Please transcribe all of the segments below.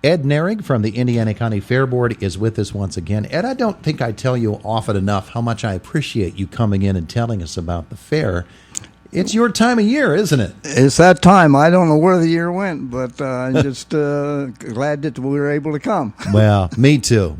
Ed Nehrig from the Indiana County Fair Board is with us once again. Ed, I don't think I tell you often enough how much I appreciate you coming in and telling us about the fair. It's your time of year, isn't it? It's that time. I don't know where the year went, but I'm just glad that we were able to come. Well, me too,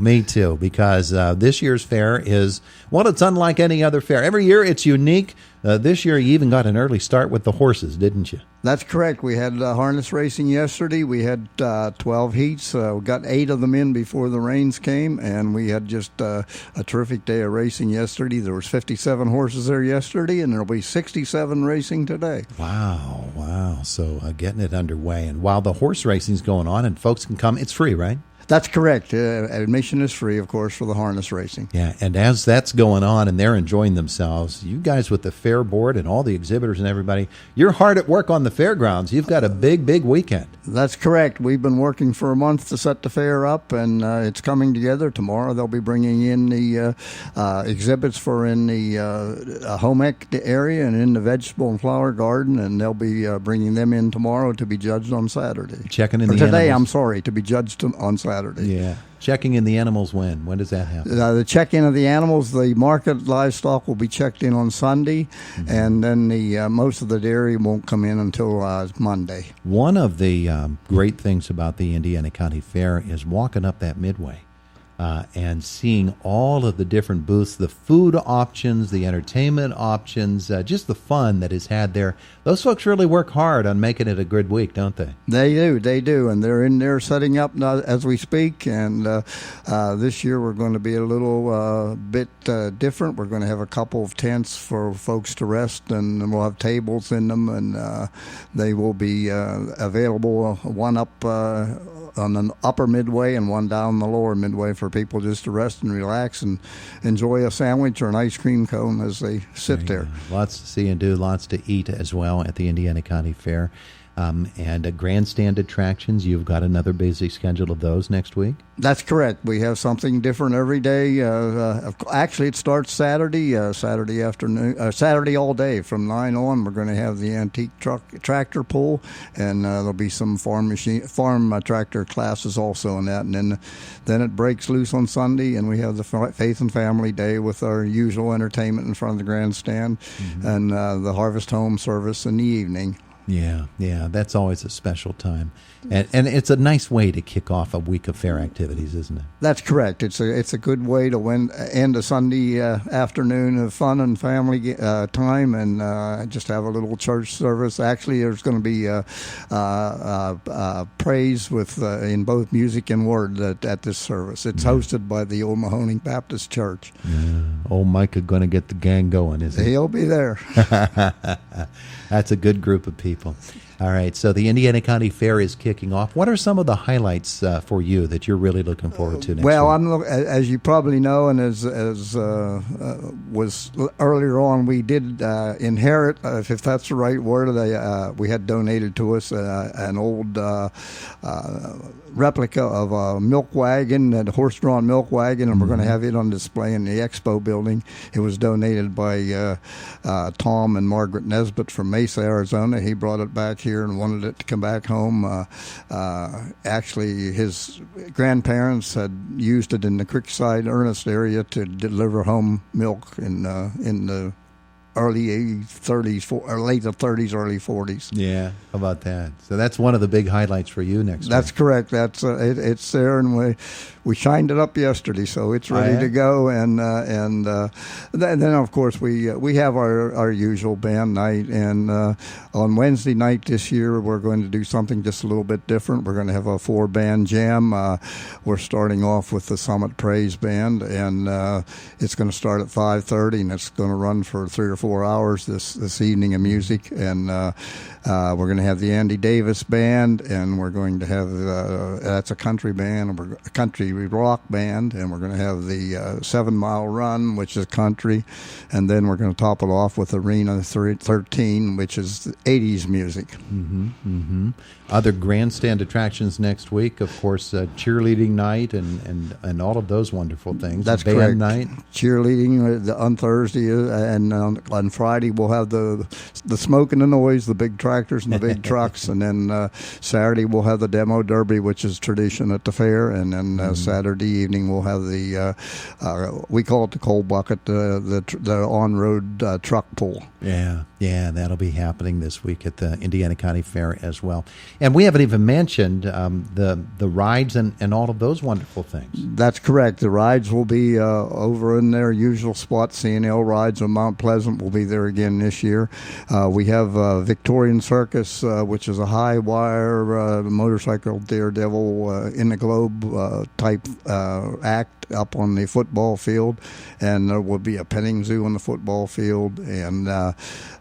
because this year's fair is, well, it's unlike any other fair. Every year it's unique. This year you even got an early start with the horses, didn't you? That's correct. We had harness racing yesterday. We had 12 heats. We got 8 of them in before the rains came, and we had just a terrific day of racing yesterday. There was 57 horses there yesterday, and there will be 67 racing today. Wow. So getting it underway. And while the horse racing's going on and folks can come, it's free, right? That's correct. Admission is free, of course, for the harness racing. Yeah, and as that's going on and they're enjoying themselves, you guys with the fair board and all the exhibitors and everybody, you're hard at work on the fairgrounds. You've got a big weekend. That's correct. We've been working for a month to set the fair up, and it's coming together. Tomorrow they'll be bringing in the exhibits for in the home ec area and in the vegetable and flower garden, and they'll be bringing them in tomorrow to be judged on Saturday. Checking in or the today, animals. I'm sorry, to be judged on Saturday. Yeah. Checking in the animals when? When does that happen? The check-in of the animals, the market livestock will be checked in on Sunday, and then the most of the dairy won't come in until Monday. One of the great things about the Indiana County Fair is walking up that midway and seeing all of the different booths, the food options, the entertainment options, just the fun that is had there. Those folks really work hard on making it a good week, don't they? They do, and they're in there setting up as we speak, and this year we're going to be a little bit different. We're going to have a couple of tents for folks to rest, and we'll have tables in them, and they will be available, one up on the upper midway and one down the lower midway for people just to rest and relax and enjoy a sandwich or an ice cream cone as they sit there. Lots to see and do, lots to eat as well at the Indiana County Fair. And grandstand attractions, you've got another busy schedule of those next week? That's correct. We have something different every day. Actually, it starts Saturday afternoon, Saturday all day from 9 on. We're going to have the antique tractor pull, and there'll be some farm tractor classes also in that. And then it breaks loose on Sunday, and we have the Faith and Family Day with our usual entertainment in front of the grandstand, and the Harvest Home service in the evening. Yeah, that's always a special time, and it's a nice way to kick off a week of fair activities, isn't it? That's correct. It's a good way to end a Sunday afternoon of fun and family time, and just have a little church service. Actually, there's going to be praise with in both music and word at this service. It's hosted by the Old Mahoning Baptist Church. Yeah. Old Micah going to get the gang going, isn't he? He'll be there. That's a good group of people. All right, so the Indiana County Fair is kicking off. What are some of the highlights for you that you're really looking forward to next week? As you probably know, and as was earlier on, we did inherit, if that's the right word, we had donated to us an old replica of a milk wagon, a horse-drawn milk wagon, and we're going to have it on display in the Expo building. It was donated by Tom and Margaret Nesbitt from Mesa, Arizona. He brought it back here and wanted it to come back home. Actually, his grandparents had used it in the Creekside Ernest area to deliver home milk in the early 30s, or late 30s, early 40s. Yeah, how about that? So that's one of the big highlights for you next week. That's correct. That's it's there, and we shined it up yesterday, so it's ready to go. And then of course we have our usual band night, and on Wednesday night this year we're going to do something just a little bit different. We're going to have a 4-band jam. We're starting off with the Summit Praise Band, and it's going to start at 5:30, and it's going to run for 3 or 4 hours this evening of music, and we're going to have the Andy Davis Band, and we're going to have that's a country band, a country rock band, and we're going to have the 7 Mile Run, which is country, and then we're going to top it off with Arena 13, which is 80s music. Other grandstand attractions next week, of course, cheerleading night and all of those wonderful things. That's band correct. Night. Cheerleading on Thursday, and on Friday we'll have the smoke and the noise, the big tractors and the big trucks, and then Saturday we'll have the demo derby, which is tradition at the fair, and then Saturday evening we'll have the we call it the coal bucket, the on-road truck pull. Yeah, that'll be happening this week at the Indiana County Fair as well. And we haven't even mentioned the rides and all of those wonderful things. That's correct. The rides will be over in their usual spot. C&L Rides on Mount Pleasant will be there again this year. We have Victorian Circus, which is a high wire motorcycle daredevil in the globe type act up on the football field, and there will be a petting zoo on the football field, and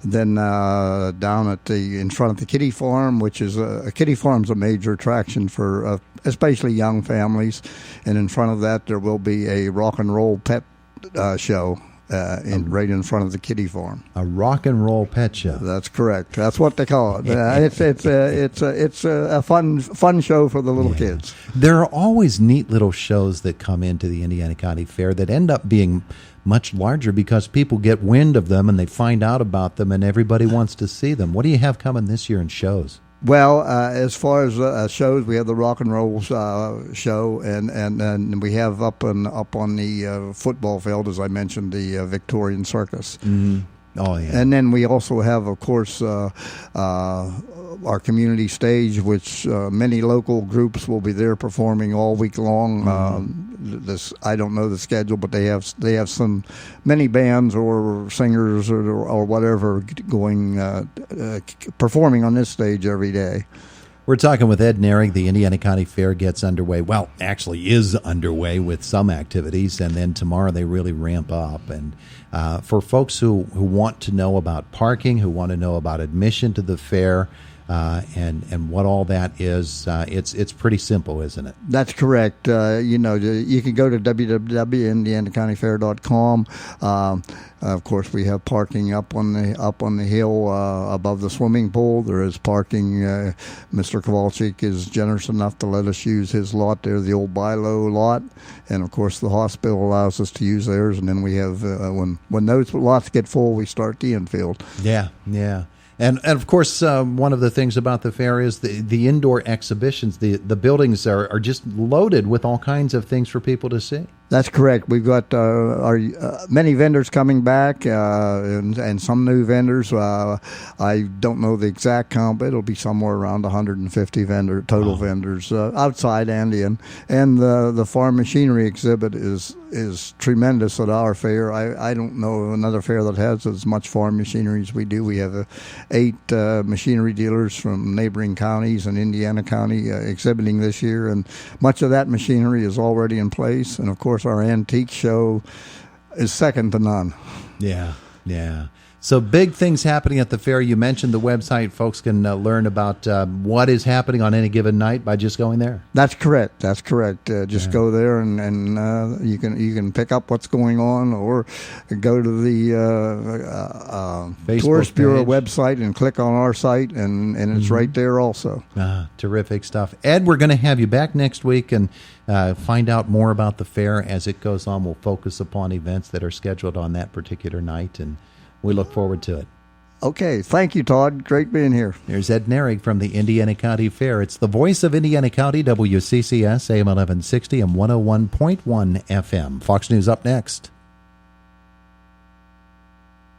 then down in front of the Kitty Farm, which is a Kitty Farm's a major attraction for especially young families, and in front of that there will be a rock and roll pet show. Right in front of the Kitty Farm, a rock and roll pet show. That's correct. That's what they call it. It's a fun show for the little kids. There are always neat little shows that come into the Indiana County Fair that end up being much larger because people get wind of them and they find out about them and everybody wants to see them. What do you have coming this year in shows? Well, as far as shows, we have the rock and roll show, and we have up on the football field, as I mentioned, the Victorian Circus. Mm-hmm. Oh yeah. And then we also have, of course, our community stage, which many local groups will be there performing all week long. I don't know the schedule, but they have many bands or singers or whatever going performing on this stage every day. We're talking with Ed Nehrig. The Indiana County Fair gets underway. Well, actually is underway with some activities, and then tomorrow they really ramp up. And for folks who want to know about parking, who want to know about admission to the fair, and what all that is, it's pretty simple, isn't it? That's correct. You can go to www.indianacountyfair.com. Of course, we have parking up on the hill above the swimming pool. There is parking. Mr. Kowalczyk is generous enough to let us use his lot there, the old Bilo lot, and of course the hospital allows us to use theirs. And then we have when those lots get full, we start the infield. Yeah. And of course, one of the things about the fair is the indoor exhibitions. The buildings are just loaded with all kinds of things for people to see. That's correct. We've got our many vendors coming back and some new vendors. I don't know the exact count, but it'll be somewhere around 150 total vendors outside and in. And the farm machinery exhibit is tremendous at our fair. I don't know another fair that has as much farm machinery as we do. We have 8 machinery dealers from neighboring counties and Indiana County exhibiting this year, and much of that machinery is already in place. And of course, our antique show is second to none. Yeah. So big things happening at the fair. You mentioned the website. Folks can learn about what is happening on any given night by just going there. That's correct. Just go there and you can pick up what's going on, or go to the Tourist Bureau website and click on our site, and it's right there also. Terrific stuff. Ed, we're going to have you back next week and find out more about the fair as it goes on. We'll focus upon events that are scheduled on that particular night, and we look forward to it. Okay. Thank you, Todd. Great being here. There's Ed Nehrig from the Indiana County Fair. It's the voice of Indiana County, WCCS, AM 1160 and 101.1 FM. Fox News up next.